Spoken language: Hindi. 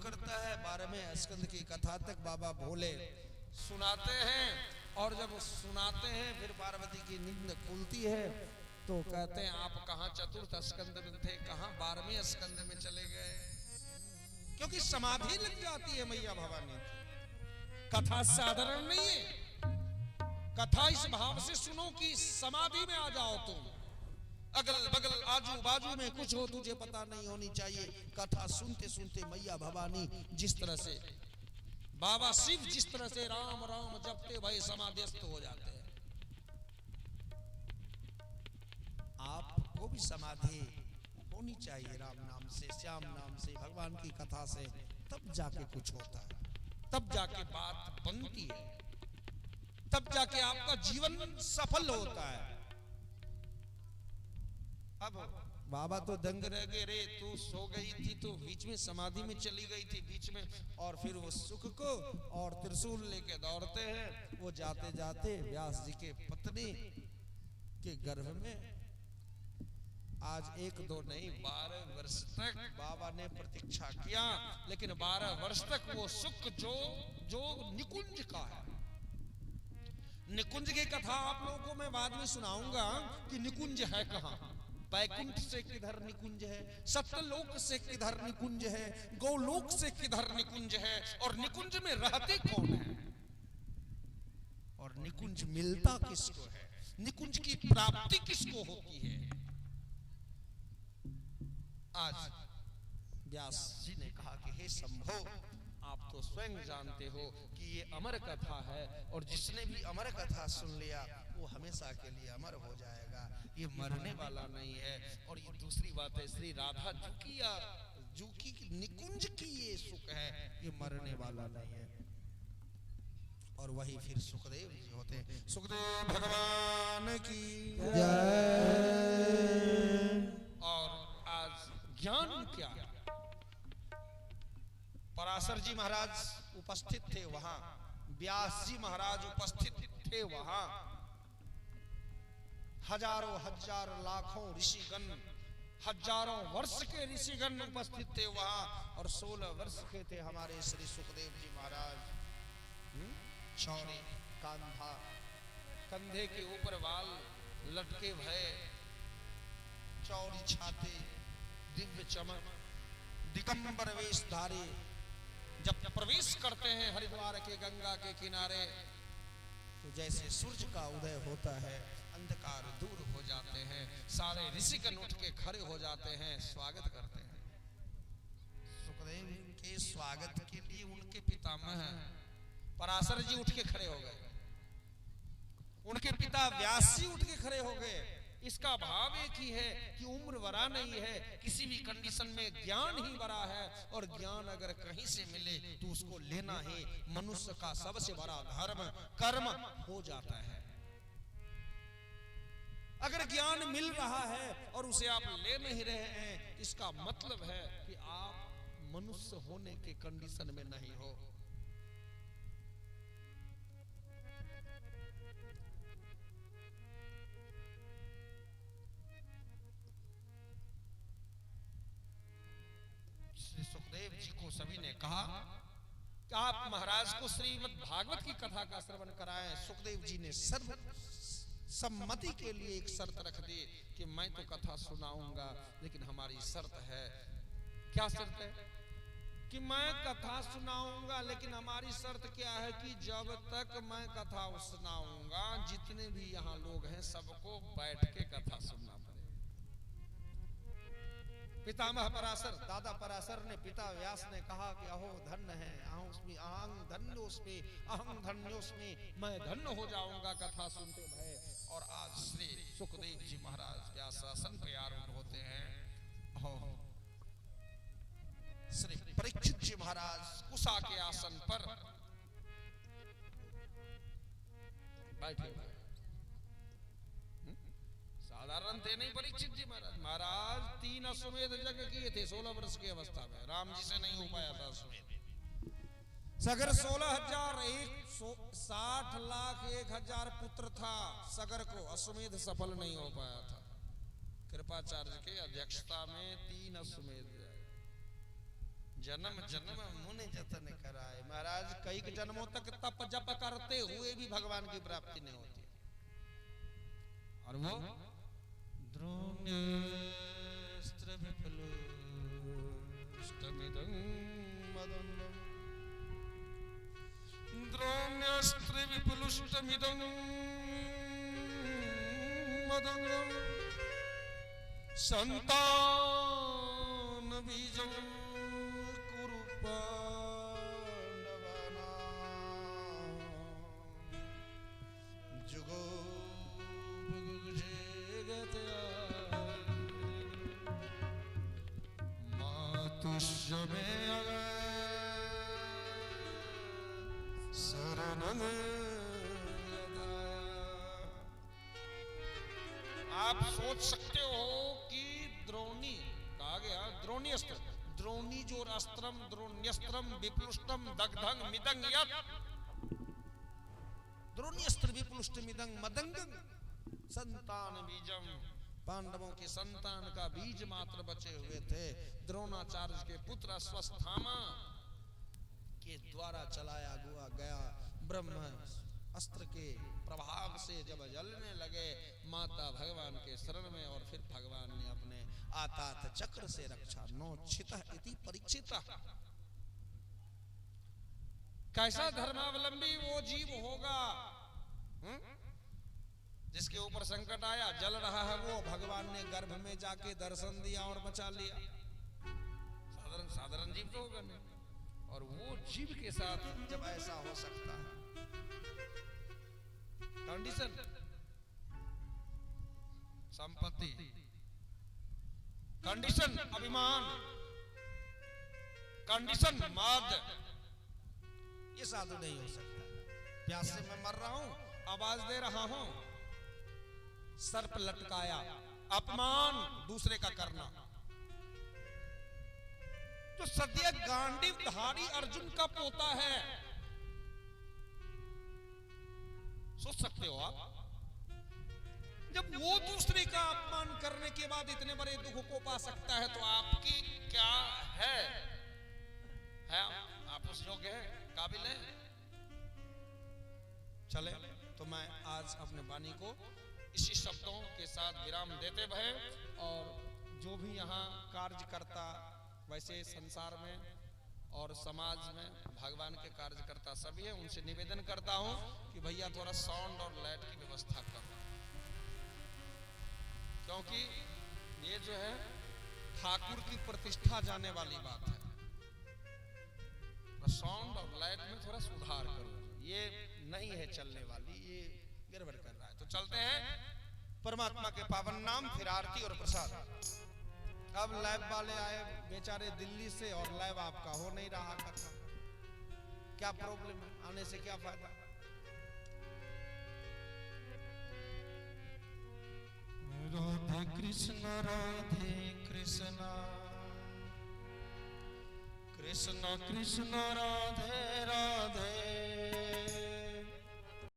करता है। 12वें स्कंद की कथा तक बाबा भोले सुनाते हैं, और जब सुनाते हैं फिर पार्वती की नींद खुलती है तो कहते हैं आप कहाँ चतुर्थ स्कंद में थे, कहाँ 12वें स्कंद में चले गए। क्योंकि समाधि लग जाती है मैया भवानी की। कथा साधारण नहीं है, कथा इस भाव से सुनो कि समाधि में आ जाओ तुम। अगल बगल आजू बाजू में कुछ हो तुझे पता नहीं होनी चाहिए। कथा सुनते सुनते मैया भवानी जिस तरह से, बाबा शिव जिस तरह से राम राम जपते भय समाधिस्थ हो जाते हैं, आपको भी समाधि होनी चाहिए राम नाम से, श्याम नाम से, भगवान की कथा से। तब जाके कुछ होता है, तब जाके बात बनती है, तब जाके आपका जीवन सफल होता है। अब बाबा तो दंग रह गए, रे तू सो गई थी तो बीच में समाधि में चली गई थी बीच में, और फिर वो सुख को और त्रिशूल लेके दौड़ते हैं। वो जाते जाते व्यास जी के पत्नी के गर्भ में आज 1 2 नहीं 12 वर्ष तक बाबा ने प्रतीक्षा किया, लेकिन 12 वर्ष तक वो सुख जो निकुंज का है। निकुंज की कथा आप लोगों को मैं बाद में सुनाऊंगा कि निकुंज है कहां। बैकुंठ से किधर निकुंज है, सत्यलोक से किधर निकुंज है, गौलोक से किधर निकुंज है, और निकुंज में रहते कौन है, और निकुंज मिलता किसको है, निकुंज की प्राप्ति किसको होती है। आज व्यास जी ने कहा कि हे शंभो, आप तो स्वयं जानते हो कि ये अमर कथा है, और जिसने भी अमर कथा सुन लिया वो हमेशा के लिए अमर हो जाएगा, ये मरने वाला नहीं है। और ये दूसरी बात है, श्री राधा जुकी निकुंज की ये सुख है, ये मरने वाला नहीं है। और वही फिर सुखदेव जी होते हैं। सुखदेव भगवान की जय। और आज ज्ञान क्या, पराशर जी महाराज उपस्थित थे वहां, व्यास जी महाराज उपस्थित थे वहां, हजारों हजार लाखों ऋषिगण, हजारों वर्ष के ऋषिगण उपस्थित थे वहां, और 16 वर्ष के थे हमारे श्री सुखदेव जी महाराज। चौड़े कांधा, कंधे के ऊपर बाल लटके भय, चौड़ी छाती, दिव्य चमक, दिगंबर वेश धारे जब प्रवेश करते हैं हरिद्वार के गंगा के किनारे, तो जैसे सूर्य का उदय होता है, अंधकार दूर हो जाते हैं, सारे ऋषिगण उठ के खड़े हो जाते हैं, स्वागत करते हैं। सुखदेव के स्वागत के लिए उनके पितामह पराशर जी उठ के खड़े हो गए, उनके पिता व्यास जी उठ के खड़े हो गए। इसका भाव एक ही है कि उम्र बड़ा नहीं है, किसी भी कंडीशन में ज्ञान ही बड़ा है, और ज्ञान अगर कहीं से मिले तो उसको लेना ही मनुष्य का सबसे बड़ा धर्म कर्म हो जाता है। अगर ज्ञान मिल रहा है और उसे आप ले नहीं रहे हैं, इसका मतलब है कि आप मनुष्य होने के कंडीशन में नहीं हो। सुखदेव जी को सभी ने कहा कि आप महाराज को श्रीमद् भागवत की कथा का श्रवण कराएं। सुखदेव जी ने सर्व सम्मति के लिए एक शर्त रख दी कि मैं तो कथा सुनाऊंगा, लेकिन हमारी शर्त है। क्या शर्त है? कि मैं कथा सुनाऊंगा, लेकिन हमारी शर्त क्या है कि जब तक मैं कथा सुनाऊंगा, जितने भी यहाँ लोग हैं सबको बैठ के कथा सुनना पड़ेगा। पितामह पराशर, दादा पराशर ने पिता व्यास ने कहा कि अहो धन्य है, अहं धन्योस्मि, अहं धन्योस्मि, मैं धन्य हो जाऊंगा कथा सुनते भय। और आज श्री सुखदेव जी महाराज के आसन पे आरूढ़ होते हैं, श्री परीक्षित जी महाराज कुशा के आसन पर बैठे हुए। साधारण थे नहीं परीक्षित जी महाराज। महाराज 3 अश्वमेध यज्ञ किए थे 16 वर्ष की अवस्था में, राम जी से नहीं हो पाया था अश्वमेध। सगर 16,60,01,000 पुत्र था, सगर को अश्वमेध सफल नहीं हो पाया था। कृपाचार्य के अध्यक्षता में 3 अश्वमेध जन्म जन्म मुनि जतन कराए। महाराज कई जन्मों तक तप जप करते हुए भी भगवान की प्राप्ति नहीं होती। और वो द्रोण्यस्त्र विप्लुष्टमिदं मदंगम, द्रोण्यस्त्र विप्लुष्टमिदं मदंगम, संतान बीजं कुरु पांडवानां, जुगो भुगुजेगतया मातुष्यमे शरणं यदाया। आप सोच सकते हो कि द्रोणी कहा गया, द्रोणीस्त्र, द्रोणी जो अस्त्रम द्रोण्यस्त्रम विप्लुष्टम दग्धं मिदं यत्, द्रोण्यस्त्र विप्लुष्टमिदं मदंगं संतान बीजम, पांडवों के संतान का बीज मात्र बचे हुए थे। द्रोणाचार्य के पुत्र अश्वत्थामा के द्वारा चलाया गया ब्रह्म अस्त्र के प्रभाव से जब जलने लगे, माता भगवान के शरण में, और फिर भगवान ने अपने आतात चक्र से रक्षा। नोच्छितः इति परीक्षितः। कैसा धर्मावलंबी वो जीव होगा जिसके ऊपर संकट आया, जल रहा है वो, भगवान ने गर्भ में जाके दर्शन दिया और बचा लिया। साधारण जीव तो होगा नहीं। और वो जीव के साथ जब ऐसा हो सकता है, कंडीशन, संपत्ति, कंडीशन अभिमान, कंडीशन मद, ये साधु नहीं हो सकता। प्यासे में मर रहा हूं, आवाज दे रहा हूं, सर्प लटकाया, अपमान दूसरे का करना। तो सद्य गांडीव धारी अर्जुन का पोता है। सोच सकते हो आप, जब वो दूसरे का अपमान करने के बाद इतने बड़े दुख को पा सकता है, तो आपकी क्या है आप उस योग्य है, काबिल है? चले तो मैं आज अपने वाणी को इसी शब्दों के साथ विराम देते भय, और जो भी यहाँ कार्यकर्ता, वैसे संसार में और समाज में भगवान के कार्यकर्ता सभी हैं, उनसे निवेदन करता हूं कि भैया थोड़ा साउंड और लाइट की व्यवस्था करो, क्योंकि ये जो है ठाकुर की प्रतिष्ठा जाने वाली बात है। साउंड और लाइट में थोड़ा सुधार करो, ये नहीं है चलने वाली, ये गड़बड़ कर रहा है। तो चलते हैं परमात्मा के पावन नाम, फिर आरती और प्रसाद। अब लैब वाले आए बेचारे दिल्ली से, और लैब आपका हो नहीं रहा कथा। क्या प्रॉब्लम है, आने से क्या फायदा? राधे कृष्ण कृष्ण कृष्ण राधे राधे।